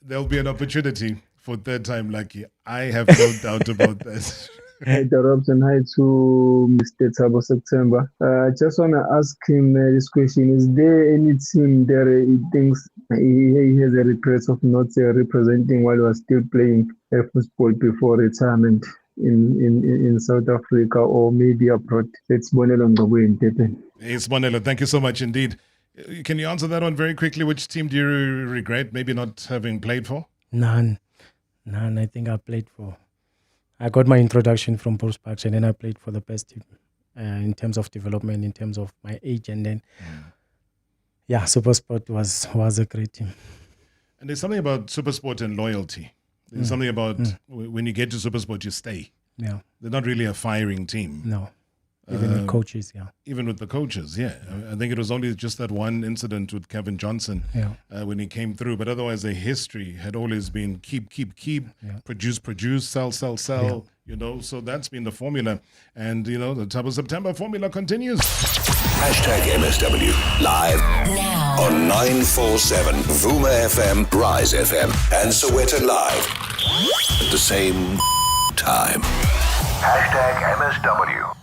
there'll be an opportunity for third time lucky. I have no doubt about that. Hi, Robson. Hi to Mr. Thabo September. I just want to ask him this question. Is there any team there he thinks he has a regret of not representing while he was still playing football before retirement in South Africa or maybe abroad? It's Bonelo Ngobwe in Durban. It's Bonelo. Thank you so much indeed. Can you answer that one very quickly? Which team do you regret maybe not having played for? None. I think I played for. I got my introduction from Bruce Parks, and then I played for the best team in terms of development, in terms of my age, and then SuperSport was a great team. And there's something about SuperSport and loyalty. There's something about when you get to SuperSport, you stay. Yeah, they're not really a firing team. No. Even with coaches, Even with the coaches, I think it was only just that one incident with Kevin Johnson when he came through. But otherwise, the history had always been keep, produce, sell. So that's been the formula. And, the Thabo September formula continues. #MSW live now on 947 Vuma FM, Rise FM, and Soweto Live at the same time. #MSW.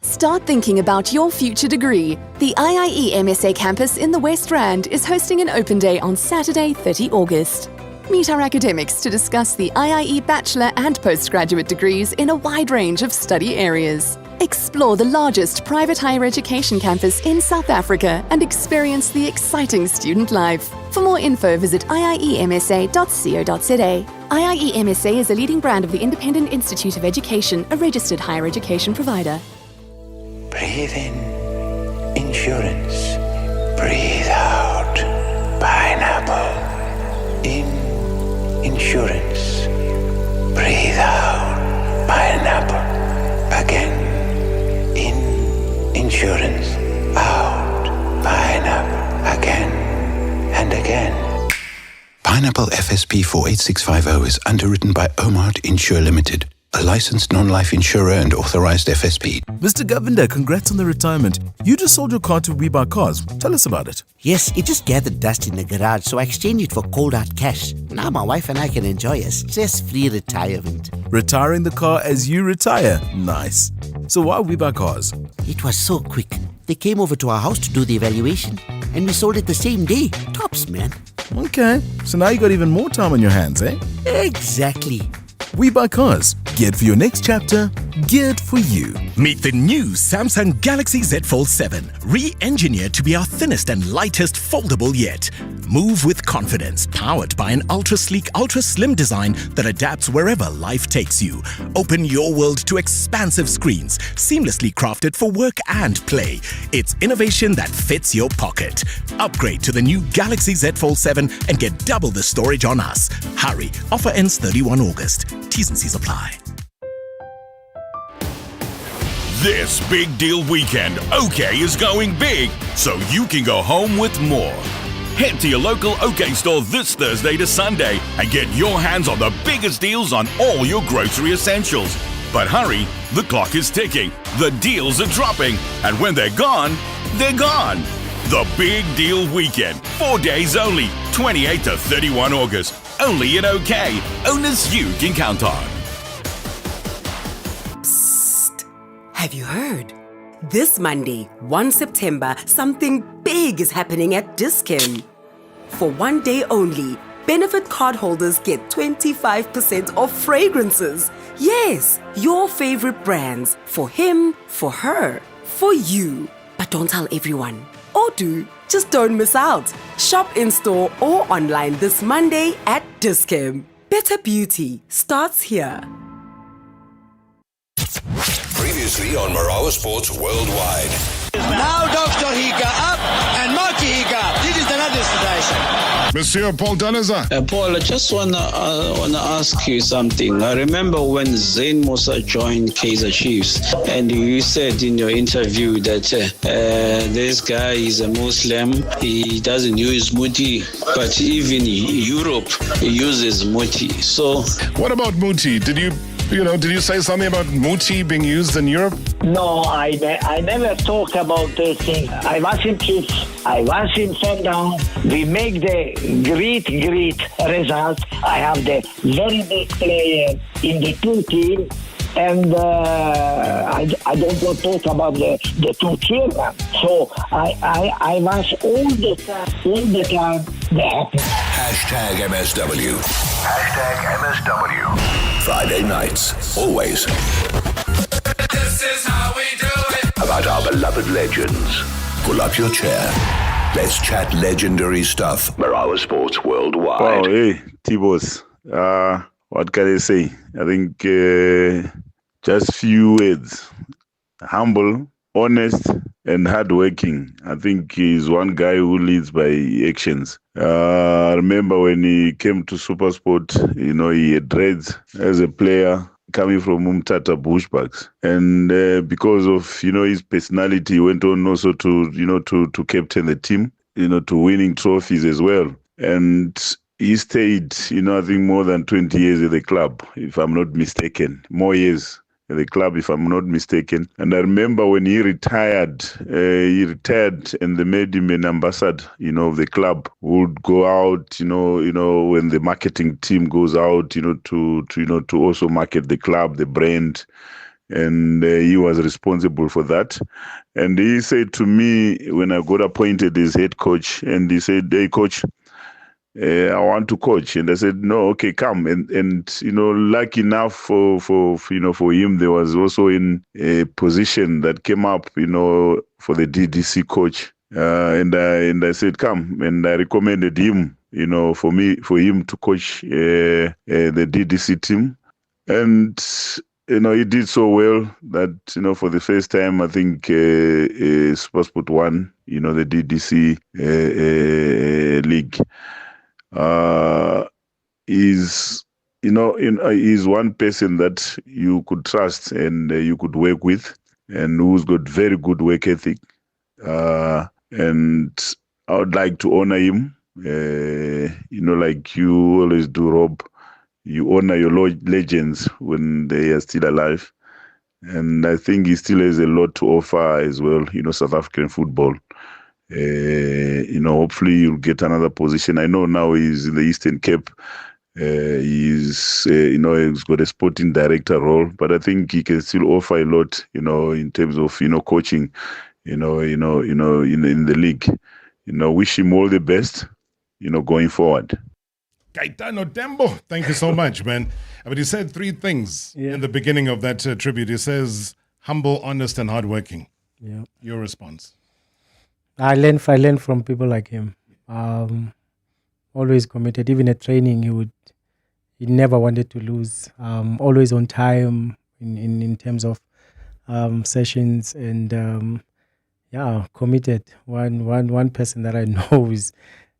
Start thinking about your future degree. The IIE MSA campus in the West Rand is hosting an open day on Saturday, 30 August. Meet our academics to discuss the IIE bachelor and postgraduate degrees in a wide range of study areas. Explore the largest private higher education campus in South Africa and experience the exciting student life. For more info, visit iiemsa.co.za. IIE MSA is a leading brand of the Independent Institute of Education, a registered higher education provider. Breathe in, insurance. Breathe out, pineapple. In, insurance. Breathe out, pineapple. Again. In, insurance. Out, pineapple. Again and again. Pineapple FSP 48650 is underwritten by Omart Insure Limited, a licensed non-life insurer and authorized FSP. Mr. Govender, congrats on the retirement. You just sold your car to We Buy Cars. Tell us about it. Yes, it just gathered dust in the garage, so I exchanged it for cold hard cash. Now my wife and I can enjoy a stress-free retirement. Retiring the car as you retire. Nice. So why We Buy Cars? It was so quick. They came over to our house to do the evaluation, and we sold it the same day. Tops, man. Okay, so now you got even more time on your hands, eh? Exactly. We Buy Cars. Geared for your next chapter, geared for you. Meet the new Samsung Galaxy Z Fold 7, re-engineered to be our thinnest and lightest foldable yet. Move with confidence, powered by an ultra-sleek, ultra-slim design that adapts wherever life takes you. Open your world to expansive screens, seamlessly crafted for work and play. It's innovation that fits your pocket. Upgrade to the new Galaxy Z Fold 7 and get double the storage on us. Hurry, offer ends 31 August. T's and C's apply. This big deal weekend, OK is going big, so you can go home with more. Head to your local OK store this Thursday to Sunday and get your hands on the biggest deals on all your grocery essentials. But hurry, the clock is ticking, the deals are dropping, and when they're gone, they're gone. The Big Deal Weekend, 4 days only, 28 to 31 August. Only in OK, owners you can count on. Have you heard? This Monday, 1 September, something big is happening at Dis-Chem. For one day only, Benefit card holders get 25% off fragrances. Yes, your favorite brands. For him, for her, for you. But don't tell everyone. Or do. Just don't miss out. Shop in-store or online this Monday at Dis-Chem. Better beauty starts here. Previously on Marawa Sports Worldwide. Now Dr. Higa up and Marky Higa. This is the radio station. Monsieur Paul Danaza. Paul, I just wanna ask you something. I remember when Zain Musa joined Kaizer Chiefs, and you said in your interview that this guy is a Muslim. He doesn't use muti, but even Europe uses muti. So, what about muti? Did you say something about muti being used in Europe? No, I never talked about this thing. I was in Chiefs. I was in Sundown. We make the great result. I have the very big player in the two team. And I don't want to talk about the two children. So I was all the time happy. Hashtag MSW. Hashtag MSW. Friday nights, always. This is how we do it. About our beloved legends. Pull up your chair. Let's chat legendary stuff. Marawa Sports Worldwide. Wow, hey, T-Boss. What can I say? I think just few words. Humble, honest, and hardworking. I think he's one guy who leads by actions. I remember when he came to SuperSport, he had dreads as a player coming from Umtata Bushbucks. And because of, his personality, he went on also to captain the team, to winning trophies as well. And he stayed, I think more than 20 years at the club, if I'm not mistaken. More years at the club, if I'm not mistaken. And I remember when he retired, and they made him an ambassador, of the club. Would go out, when the marketing team goes out, to also market the club, the brand. And he was responsible for that. And he said to me when I got appointed as head coach, and he said, "Hey, coach, I want to coach." And I said, "No, okay, come." And lucky enough for him, there was also in a position that came up, for the DDC coach. And I said, "Come," and I recommended him, for him to coach the DDC team. And he did so well that, for the first time, I think SuperSport won, the DDC league. Is one person that you could trust and you could work with, and who's got very good work ethic. And I would like to honor him, like you always do, Rob. You honor your legends when they are still alive. And I think he still has a lot to offer as well, South African football. Hopefully you'll get another position. I know now he's in the Eastern Cape. He's got a sporting director role, but I think he can still offer a lot, in terms of, coaching, in the league. Wish him all the best, going forward. Gaetano Tembo, thank you so much, man. But he said three things in the beginning of that tribute. He says, humble, honest, and hardworking. Yeah. Your response? I learn from people like him. Always committed. Even at training, he never wanted to lose. Always on time in terms of sessions, and committed. One person that I know is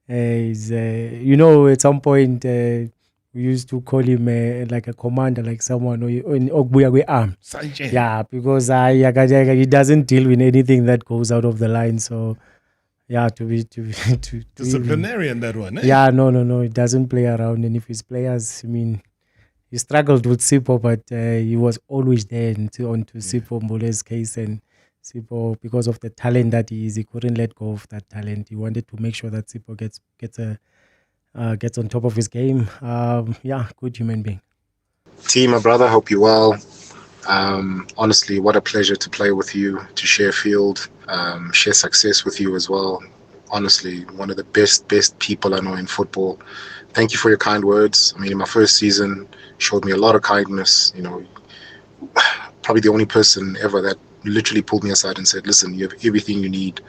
at some point we used to call him like a commander, like someone in Ogbuya arm. Yeah, because he doesn't deal with anything that goes out of the line. So to disciplinarian, that one. Yeah, no, he doesn't play around. And if his players, he struggled with Sipho, but he was always there onto Sipho Mbole's case, and Sipho, because of the talent that he is, he couldn't let go of that talent. He wanted to make sure that Sipho gets on top of his game. Good human being. Team, my brother, hope you're well. Honestly, what a pleasure to play with you, to share field, share success with you as well. honestly, one of the best people I know in football. Thank you for your kind words. I mean, in my first season, showed me a lot of kindness. Probably the only person ever that literally pulled me aside and said, listen, you have everything you need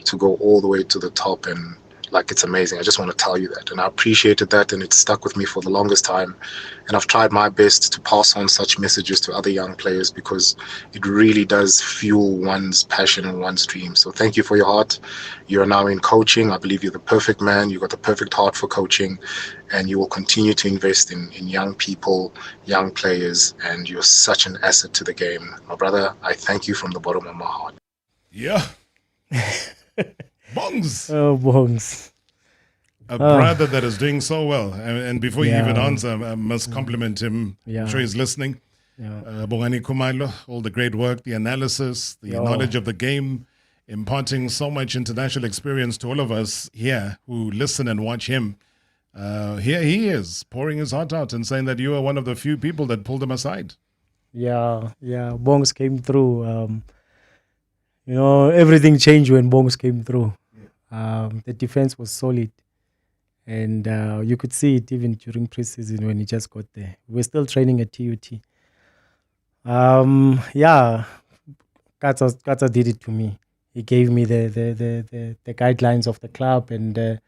to go all the way to the top, and like, it's amazing. I just want to tell you that. And I appreciated that, and it stuck with me for the longest time. And I've tried my best to pass on such messages to other young players, because it really does fuel one's passion and one's dream. So thank you for your heart. You're now in coaching. I believe you're the perfect man. You've got the perfect heart for coaching, and you will continue to invest in young people, young players, and you're such an asset to the game. My brother, I thank you from the bottom of my heart. Yeah. Bongs. Oh, Bongs. A brother that is doing so well. And before you even answer, I must compliment him. Yeah. I'm sure he's listening. Bongani Kumalo, all the great work, the analysis, the knowledge of the game, imparting so much international experience to all of us here who listen and watch him. Here he is, pouring his heart out and saying that you are one of the few people that pulled him aside. Yeah. Bongs came through. Everything changed when Bongs came through. The defense was solid. And you could see it even during preseason when he just got there. We're still training at TUT. Kata did it to me. He gave me the guidelines of the club and the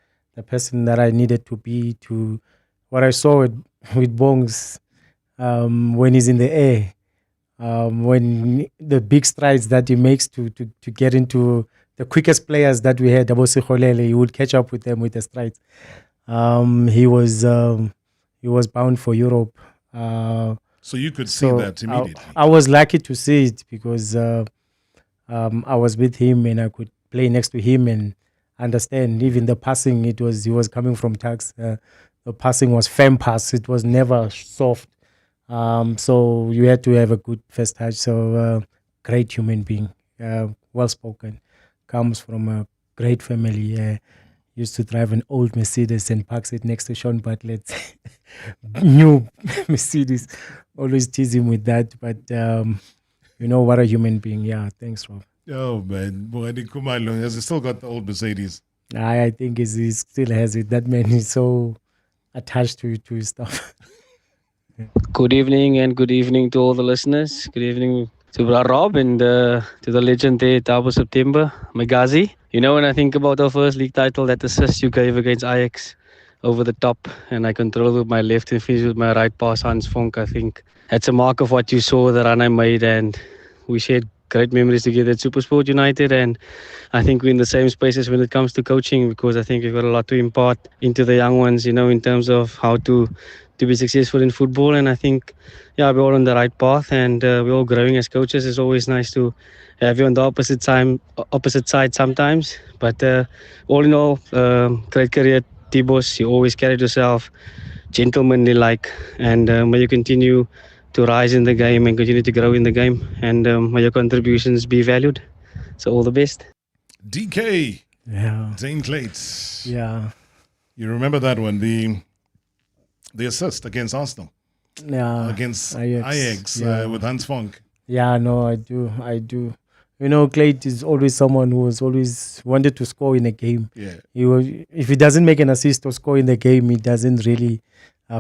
person that I needed to be to what I saw with Bongs when he's in the air. When the big strides that he makes to get into the quickest players that we had, Thabo September, he would catch up with them with the strides. He was bound for Europe. So you could see that immediately. I was lucky to see it because I was with him and I could play next to him and understand. Even the passing, he was coming from Tax. The passing was firm pass. It was never soft. So you had to have a good first touch. So great human being, well spoken, comes from a great family. Used to drive an old Mercedes and parks it next to Sean Bartlett's new Mercedes. Always tease him with that. But, what a human being. Yeah, thanks, Rob. Oh, man. Bongani Kumalo, has he still got the old Mercedes? I think he still has it. That man is so attached to his stuff. Good evening and good evening to all the listeners. Good evening to Rob and to the legend there, Thabo September, Magazi. When I think about our first league title, that assist you gave against Ajax over the top, and I controlled with my left and finished with my right pass, Hans Vonk, I think that's a mark of what you saw, the run I made, and we shared great memories together at Supersport United, and I think we're in the same spaces when it comes to coaching, because I think we've got a lot to impart into the young ones, in terms of how to be successful in football. And I think, we're all on the right path, and we're all growing as coaches. It's always nice to have you on the opposite side sometimes. But all in all, great career, Tibos. You always carried yourself gentlemanly like, and may you continue to rise in the game and continue to grow in the game, and may your contributions be valued. So all the best. DK. Yeah. Zane Clates. Yeah. You remember that one, the assist against Arsenal? Yeah. Against Ajax with Hans Vonk. Yeah, no, I do. Clate is always someone who was always wanted to score in a game. Yeah. If he doesn't make an assist or score in the game, he doesn't really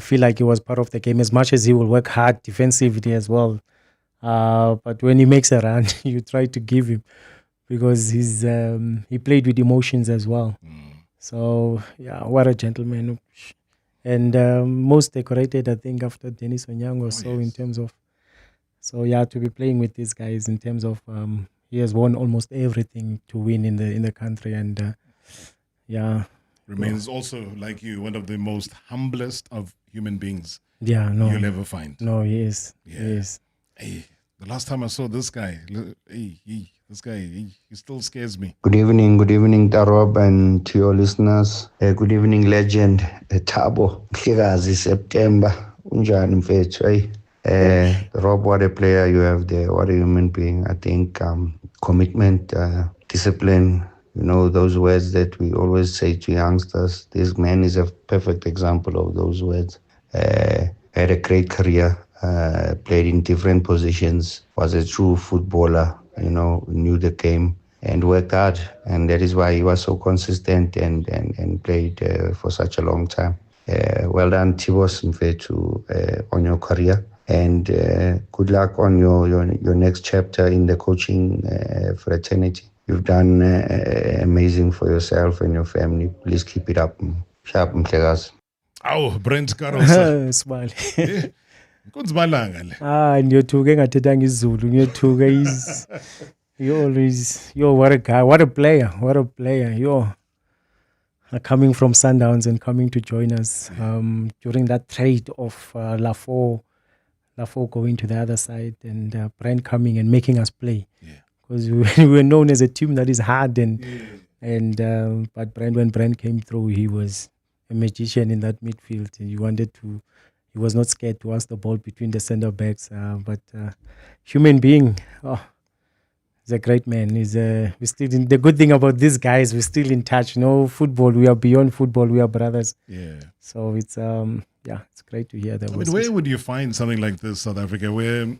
feel like he was part of the game, as much as he will work hard defensively as well. But when he makes a run, you try to give him, because he played with emotions as well. So, what a gentleman. And most decorated, I think, after Dennis Onyango or so, in terms of... So, to be playing with these guys in terms of... he has won almost everything to win in the country, and remains also, like you, one of the most humblest of human beings you'll ever find. No, he is. Yeah. He is. Hey, the last time I saw this guy, he still scares me. Good evening, Rob, and to your listeners. Good evening, legend Thabo September. Unjani mfethu, Rob, what a player you have there. What a human being. I think commitment, discipline, those words that we always say to youngsters. This man is a perfect example of those words. Had a great career, played in different positions, was a true footballer, knew the game and worked hard, and that is why he was so consistent and played for such a long time. Well done, Tibos Mfethu, on your career, and good luck on your next chapter in the coaching fraternity. You've done amazing for yourself and your family. Please keep it up. Sharp, Mhlegazi. Awu, Brent Karosa. Smile. Kunzimalanga le. Ngiyothuka engathethanga isiZulu. Ngiyothuka is you always what a guy, what a player. You're coming from Sundowns and coming to join us during that trade of Lafo going to the other side and Brent coming and making us play. Because we were known as a team that is hard but when Brent came through, he was a magician in that midfield. He was not scared to ask the ball between the centre backs. Human being, he's a great man. We're still the good thing about these guys, we're still in touch. Football, we are beyond football. We are brothers. Yeah. So it's it's great to hear that. Where would you find something like this, South Africa, where,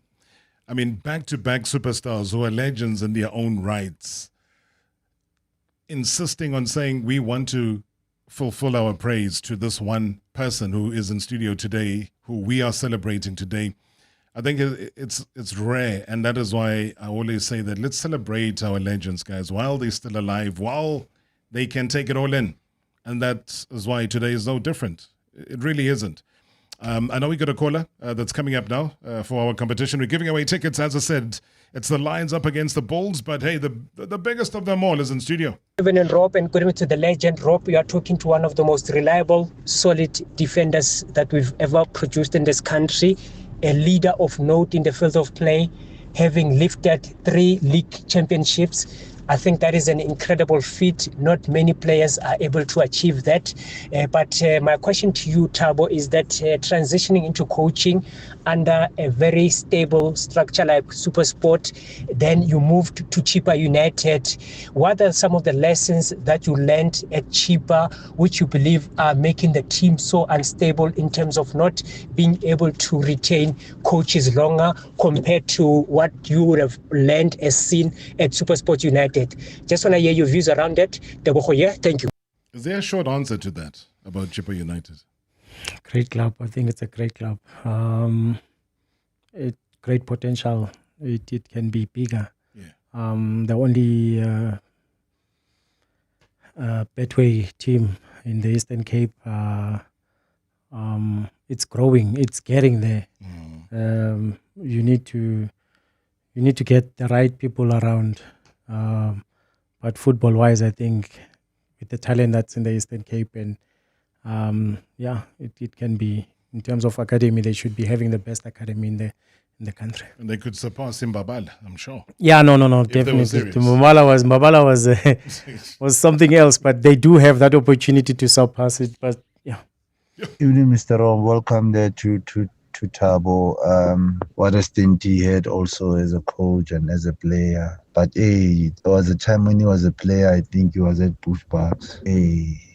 back-to-back superstars who are legends in their own rights, insisting on saying we want to fulfill our praise to this one person who is in studio today, who we are celebrating today? I think it's rare, and that is why I always say that let's celebrate our legends, guys, while they're still alive, while they can take it all in. And that is why today is no different. It really isn't. I know we got a caller that's coming up now for our competition. We're giving away tickets. As I said, it's the Lions up against the Bulls, but hey, the biggest of them all is in studio. Even in Rob, and good evening to the legend. Rob, you are talking to one of the most reliable, solid defenders that we've ever produced in this country, a leader of note in the field of play, having lifted 3 league championships. I think that is an incredible feat. Not many players are able to achieve that. But my question to you, Thabo, is that transitioning into coaching under a very stable structure like SuperSport, then you moved to Chippa United. What are some of the lessons that you learned at Chippa, which you believe are making the team so unstable in terms of not being able to retain coaches longer compared to what you would have learned as seen at SuperSport United? Just want to hear your views around that. Thank you. Is there a short answer to that about Chippa United? Great club. I think it's a great club. Great potential. It can be bigger. Yeah. The only Betway team in the Eastern Cape. It's growing. It's getting there. You need to get the right people around. But football-wise, I think with the talent that's in the Eastern Cape, and it can be, in terms of academy, they should be having the best academy in the country. And they could surpass Mbabala, I'm sure. Yeah, no, definitely. Mbabala was something else, but they do have that opportunity to surpass it. But yeah. Evening, Mr. Ron. Welcome there to Thabo. What a stint he had also as a coach and as a player. But there was a time when he was a player, I think he was at Bushbucks.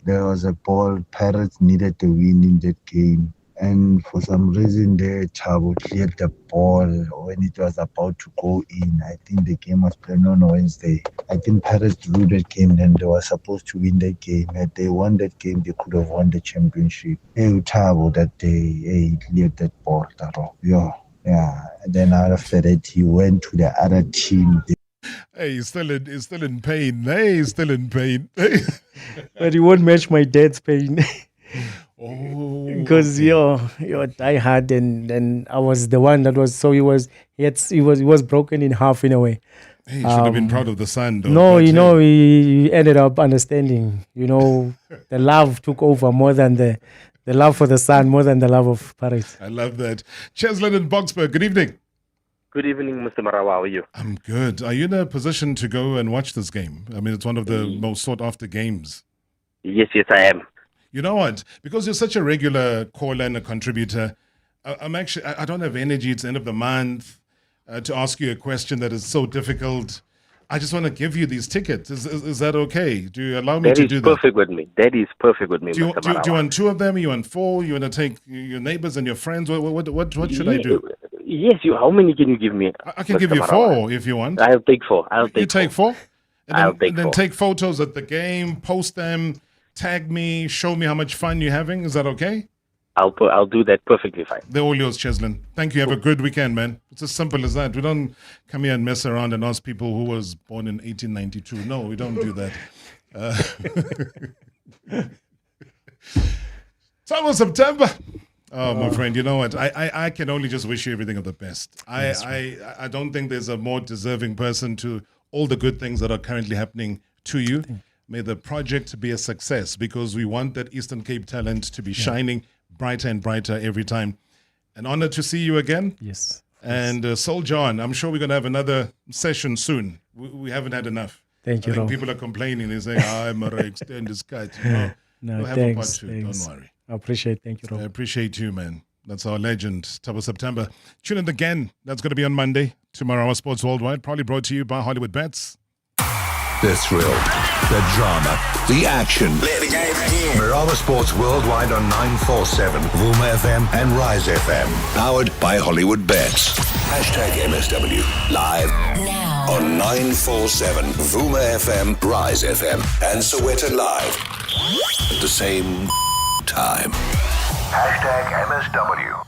There was a ball, Pirates needed to win in that game. And for some reason there, Thabo cleared the ball when it was about to go in. I think the game was played on Wednesday. I think Pirates drew that game, and they were supposed to win that game. Had they won that game, they could have won the championship. Thabo that day, he cleared that ball. Yeah. And then after that, he went to the other team. He's still in pain. He's still in pain. But he won't match my dad's pain. Because you're die hard, and I was the one that was, so he was broken in half in a way. He should have been proud of the son, though. No, he ended up understanding. The love took over more than the love for the son, more than the love of Paris. I love that. Cheslin in Boxburg, good evening. Good evening, Mr. Marawa. How are you? I'm good. Are you in a position to go and watch this game? I mean, it's one of the most sought after games. Yes, I am. You know what? Because you're such a regular caller and a contributor, I don't have energy. It's the end of the month to ask you a question that is so difficult. I just want to give you these tickets. Is that okay? Do you allow me to do that? That is perfect with me. That is perfect with me, Mr. Marawa. Do you want 2 of them? You want 4? You want to take your neighbors and your friends? What should I do? Yes, how many can you give me? I can Mr. give you Marawa? 4 if you want. I'll take 4. You take 4? And then take photos at the game, post them, tag me, show me how much fun you're having. Is that okay? I'll do that perfectly fine. They're all yours, Cheslin. Thank you. Have a good weekend, man. It's as simple as that. We don't come here and mess around and ask people who was born in 1892. No, we don't do that. Thabo September. Oh, my friend, you know what? I can only just wish you everything of the best. I don't think there's a more deserving person to all the good things that are currently happening to you. May the project be a success, because we want that Eastern Cape talent to be shining brighter and brighter every time. An honor to see you again. Yes. And soldier on. I'm sure we're going to have another session soon. We haven't had enough. Thank you, I think Rob. people are complaining. They're saying, Mara, extend this kite. No, No, we'll have a part thanks. two. Don't worry. I appreciate. Thank you, Rob. I appreciate you, man. That's our legend, Thabo September. Tune in again. That's going to be on Monday. Tomorrow, our Sports Worldwide, probably brought to you by Hollywood Bets. The thrill, the drama, the action. Let the game begin. Marawa Sports Worldwide on 947, Vuma FM and Rise FM. Powered by Hollywood Bets. #MSW. Live now on 947, Vuma FM, Rise FM, and Soweto Live. At the same time. #MSW.